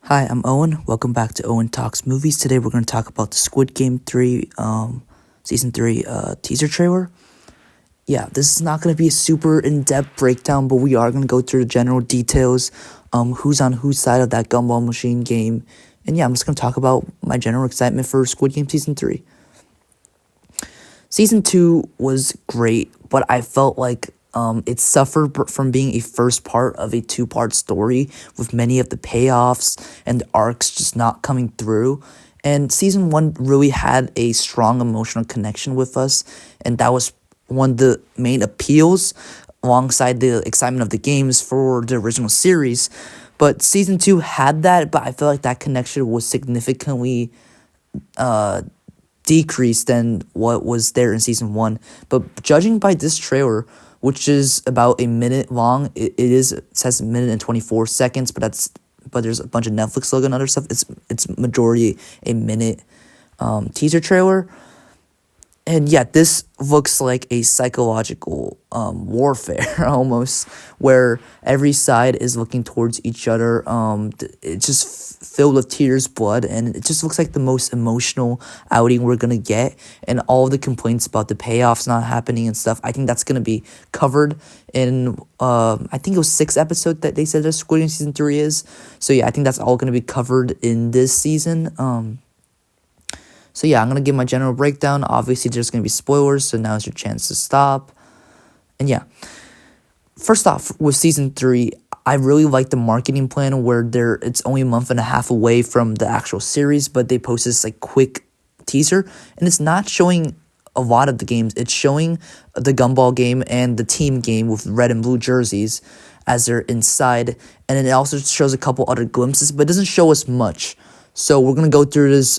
Hi, I'm Owen. Welcome back to Owen Talks Movies. Today we're going to talk about the Squid Game 3, Season 3 teaser trailer. Yeah, this is not going to be a super in-depth breakdown, but we are going to go through the general details, who's on whose side of that gumball machine game. And yeah, I'm just going to talk about my general excitement for Squid Game Season 3. Season 2 was great, but I felt like it suffered from being a first part of a two-part story with many of the payoffs and the arcs just not coming through. And Season 1 really had a strong emotional connection with us, and that was one of the main appeals alongside the excitement of the games for the original series. But Season 2 had that, but I feel like that connection was significantly decreased than what was there in Season 1. But judging by this trailer, which is about a minute long, it says a minute and 24 seconds, but there's a bunch of Netflix logo and other stuff. It's majority a minute teaser trailer. And yeah, this looks like a psychological warfare almost, where every side is looking towards each other. It's just filled with tears, blood, and it just looks like the most emotional outing we're gonna get. And all of the complaints about the payoffs not happening and stuff, I think that's gonna be covered in I think it was 6 episodes that they said that Squid Game Season 3 is. So yeah, I think that's all gonna be covered in this season. So yeah, I'm going to give my general breakdown. Obviously, there's going to be spoilers, so now's your chance to stop. And yeah, first off, with Season 3, I really like the marketing plan where it's only a month and a half away from the actual series, but they post this like quick teaser, and it's not showing a lot of the games. It's showing the gumball game and the team game with red and blue jerseys as they're inside, and then it also shows a couple other glimpses, but it doesn't show us much. So we're going to go through this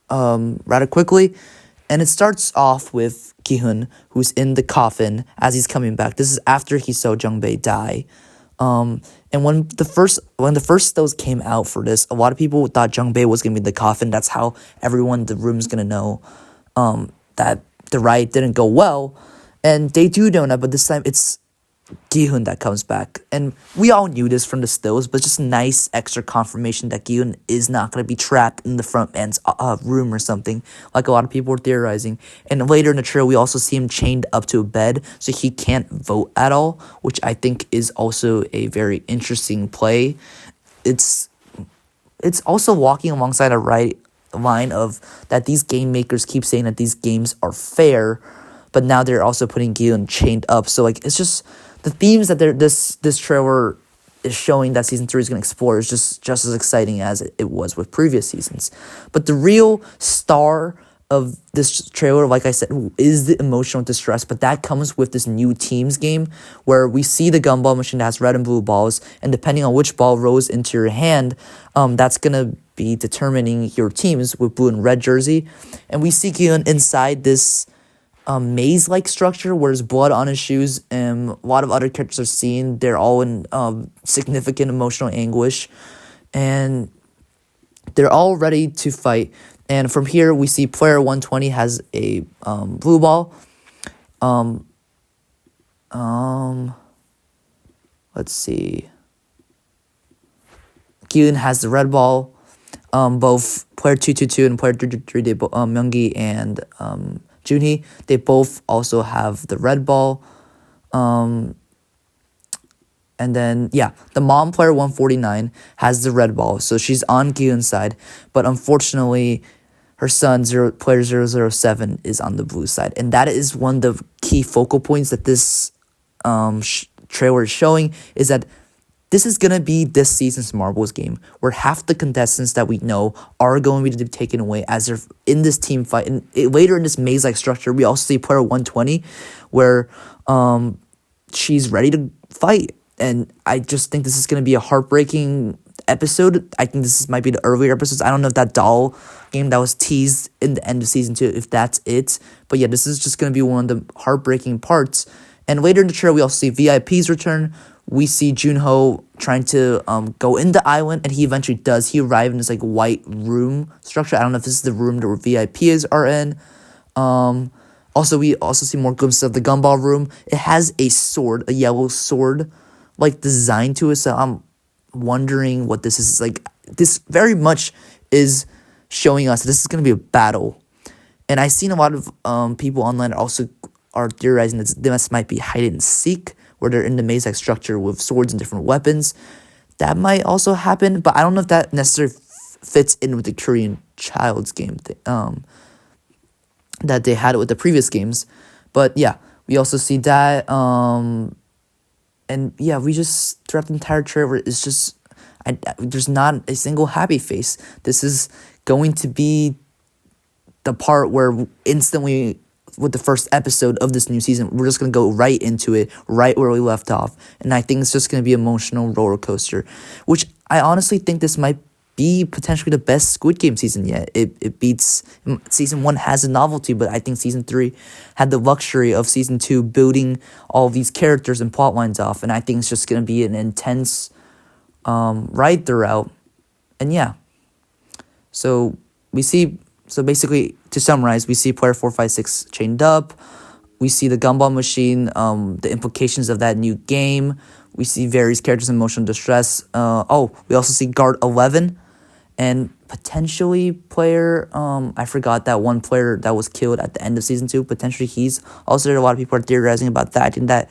rather quickly, and it starts off with Gi-Hun, who's in the coffin as he's coming back. This is after he saw Jung-bae die. And when the first stills came out for this, a lot of people thought Jung-bae was gonna be in the coffin. That's how everyone in the room's gonna know that the riot didn't go well, and they do know that. But this time it's Gi-Hun that comes back, and we all knew this from the stills, but just nice extra confirmation that Gi-Hun is not going to be trapped in the front man's room or something, like a lot of people were theorizing. And later in the trailer, we also see him chained up to a bed, so he can't vote at all, which I think is also a very interesting play. It's also walking alongside a right line of that these game makers keep saying that these games are fair, but now they're also putting Gi-Hun chained up. So like it's just the themes that this trailer is showing that Season 3 is going to explore is just as exciting as it was with previous seasons. But the real star of this trailer, like I said, is the emotional distress, but that comes with this new teams game where we see the gumball machine that has red and blue balls, and depending on which ball rolls into your hand, that's going to be determining your teams with blue and red jersey. And we see Gi-Hun inside this maze-like structure where there's blood on his shoes, and a lot of other characters are seen. They're all in significant emotional anguish, and they're all ready to fight. And from here, we see player 120 has a blue ball. Let's see. Gi-Hun has the red ball. Both player 222 and player 333, they Myung-gi and Junhee, they both also have the red ball. And then, yeah, the mom, player 149, has the red ball. So she's on Gi-Hun's side. But unfortunately, her son, player 007, is on the blue side. And that is one of the key focal points that this trailer is showing, is that this is going to be this season's Marbles game, where half the contestants that we know are going to be taken away as they're in this team fight. And later in this maze-like structure, we also see player 120, where she's ready to fight. And I just think this is going to be a heartbreaking episode. I think this might be the earlier episodes. I don't know if that doll game that was teased in the end of Season 2, if that's it. But yeah, this is just going to be one of the heartbreaking parts. And later in the trailer, we also see VIP's return. We see Junho trying to go in the island, and he eventually does. He arrived in this like white room structure. I don't know if this is the room where VIPs are in. Also, we also see more glimpses of the gumball room. It has a sword, a yellow sword, like designed to it. So I'm wondering what this is. Like, this very much is showing us this is going to be a battle. And I've seen a lot of people online also are theorizing that this might be hide and seek, where they're in the maze-like structure with swords and different weapons. That might also happen, but I don't know if that necessarily fits in with the Korean Child's game that they had with the previous games. But yeah, we also see that. And yeah, we just, throughout the entire trailer, it's just, there's not a single happy face. This is going to be the part where instantly, with the first episode of this new season, we're just going to go right into it, right where we left off. And I think it's just going to be an emotional roller coaster, which I honestly think this might be potentially the best Squid Game season yet. It beats, season 1 has a novelty, but I think season 3 had the luxury of season 2 building all these characters and plot lines off. And I think it's just going to be an intense ride throughout. And yeah, so basically, to summarize, we see player 456 chained up. We see the gumball machine, the implications of that new game. We see various characters in emotional distress. We also see guard 11 and potentially player, I forgot that one player that was killed at the end of season 2. Potentially he's also there. A lot of people are theorizing about that. I think that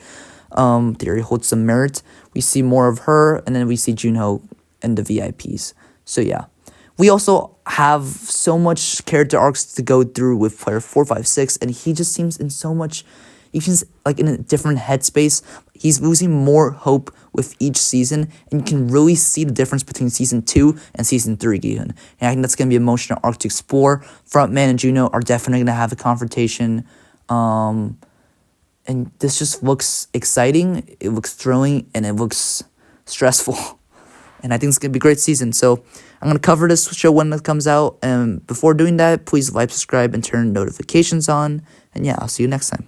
theory holds some merit. We see more of her, and then we see Gi-Hun and the VIPs. So yeah. We also have so much character arcs to go through with player 456, and he just seems in so much, he seems like in a different headspace. He's losing more hope with each season, and you can really see the difference between season 2 and season 3 Gi-Hun. And I think that's going to be an emotional arc to explore. Frontman and Gi-Hun are definitely going to have a confrontation, and this just looks exciting, it looks thrilling, and it looks stressful. And I think it's going to be a great season. So I'm going to cover this show when it comes out. And before doing that, please like, subscribe, and turn notifications on. And yeah, I'll see you next time.